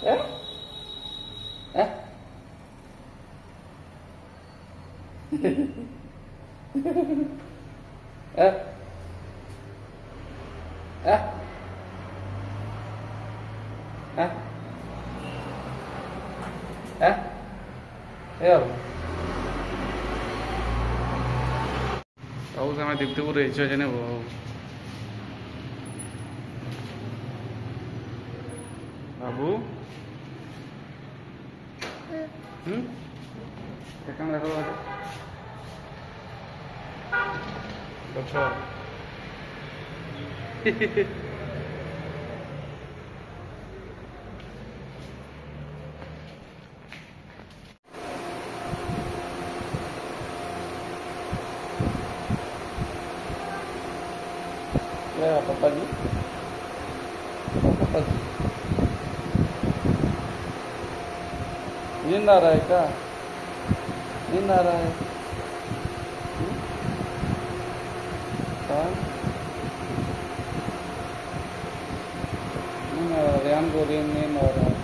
ସବୁ ସମୟ ଦୀପ୍ତିପୁର ହେଇଛ ଜଣେ ବାବୁ କେତେ ଦେଖ ଗଛ पापा जी नींद आ रहा है क्या? नींद आ रहा है? रेहान को नींद आ रहा है।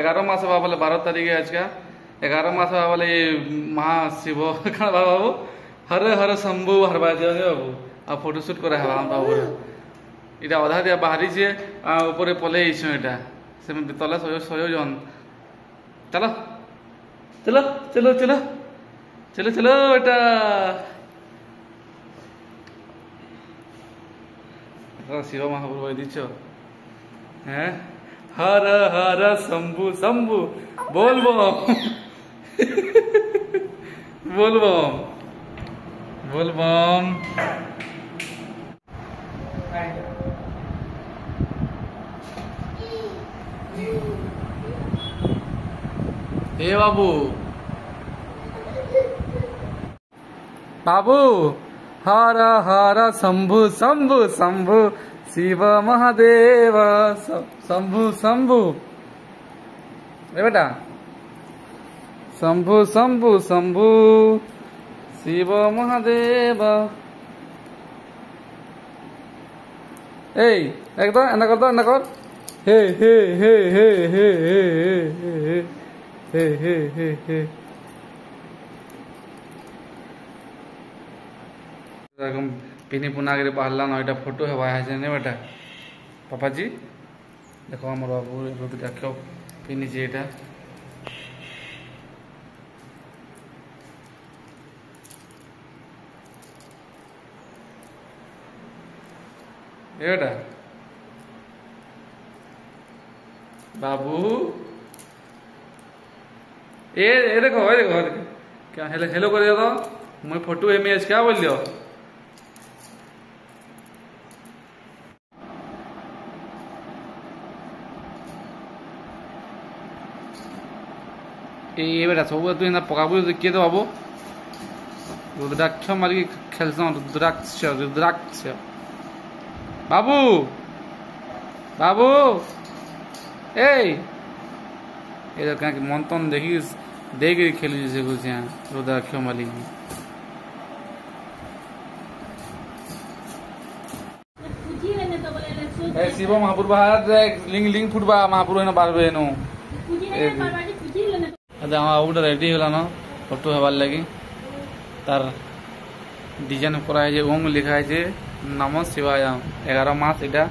एगारह मास हवा बोले 12 तारीख है आज का 11 मास हवा बोले महाशिव कण बाबू हर हर शंभु हर बाजे बाबू आ फोटोशूट कर बाबू इटा अधा दिया बाहरी सी ऊपर पले इटा से तले सयोजन चलो चलो चलो चलो चलो चलो बेटा शिव महाप्रभु दीच हैं हर हर शंभु शंभु बोल बम बोल बम बोल बम। हे बाबू बाबू हर हर शंभु शंभु शंभु शिव महादेव शंभु शंभु बेटा शंभु शंभु शंभु शिव महादेव एकदम एना कर दो एना कर हे हे हे हे हे हे हे हे हे हे पिनी पुना कर बाहर ना यहाँ फोटो है नहीं बेटा पापा जी देखो आम बाबू रुद्राक्ष पिनी यहाँ बेटा बाबू ए देखो देखो क्या हेलो कर दो मुझे फोटो इमेज क्या बोल लियो ये बेटा सब तू पकाबू किए तो बाबू रुद्राक्ष मारिक खेलस रुद्राक्ष रुद्राक्ष बाबू बाबू ए कहीं मंथन देखी देख खेलु से कुछ यहाँ रुद्राक्ष मालिक शिव महापुर बाहर लिंग लिंग फुटबा महापुर बारबे नो गोटे रेडी होलान फोटो हबार लगी तार डिजाइन करा है ओम लिखा है नम शिवाय 11 मास इटा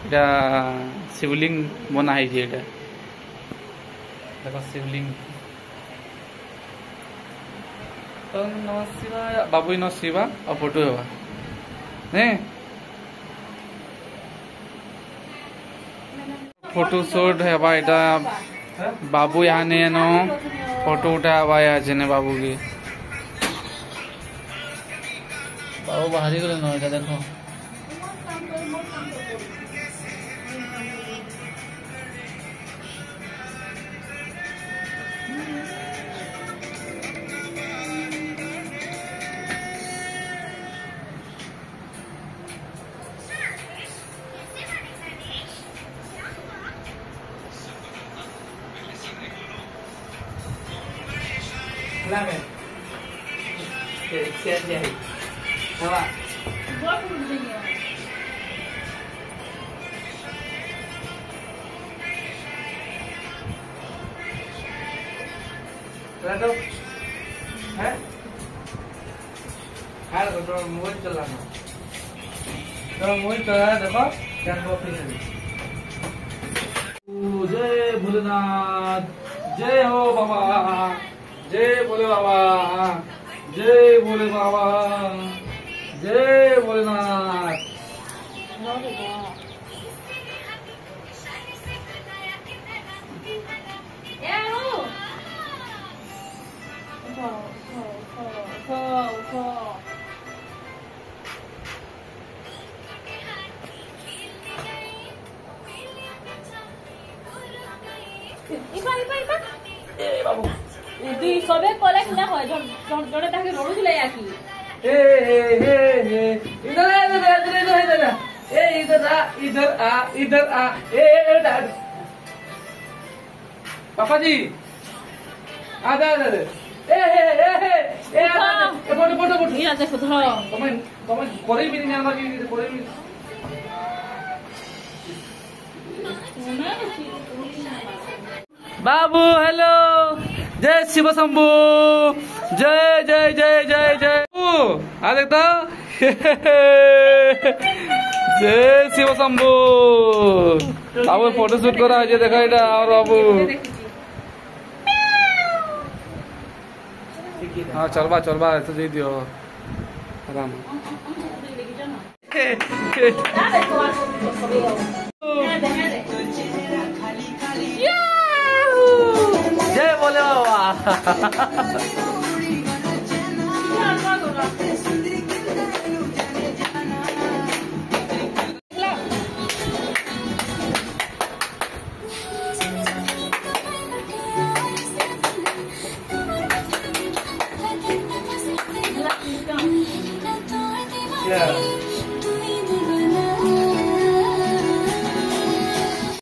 इटा शिवलिंग बना है देखो शिवलिंग नम शिवाय बाबू न शिवा और फोटो हवा नहीं फोटो शूट हवा इटा बाबू यहाँ ने नो फोटो उठा ने बाबू की बाबू बाहरी गले न देखो Lame. Siap. Apa? Gua pun begini. Lalu, ada tu mobil jalan. तो मोहित देखो क्या कॉफी है। जय भोलेनाथ, जय हो बाबा, जय भोले बाबा, जय भोले बाबा, जय भोलेनाथ। सबे कले किना হয় জনে তাকে রড়ুছিলে ইয়াকি इधर आ पापा जी आधा फोटो ইয়া দেখো ধর तुम्हें कोई भी नहीं आना चाहिए कोई भी बाबू हेलो जय शिव शंभू जय जय जय जय जय आ देखता जय शिव शंभू बाबू फोटो शूट करा है देखा এটা और बाबू हाँ चलबा ऐसे दे दियो आराम जय बोले बाबा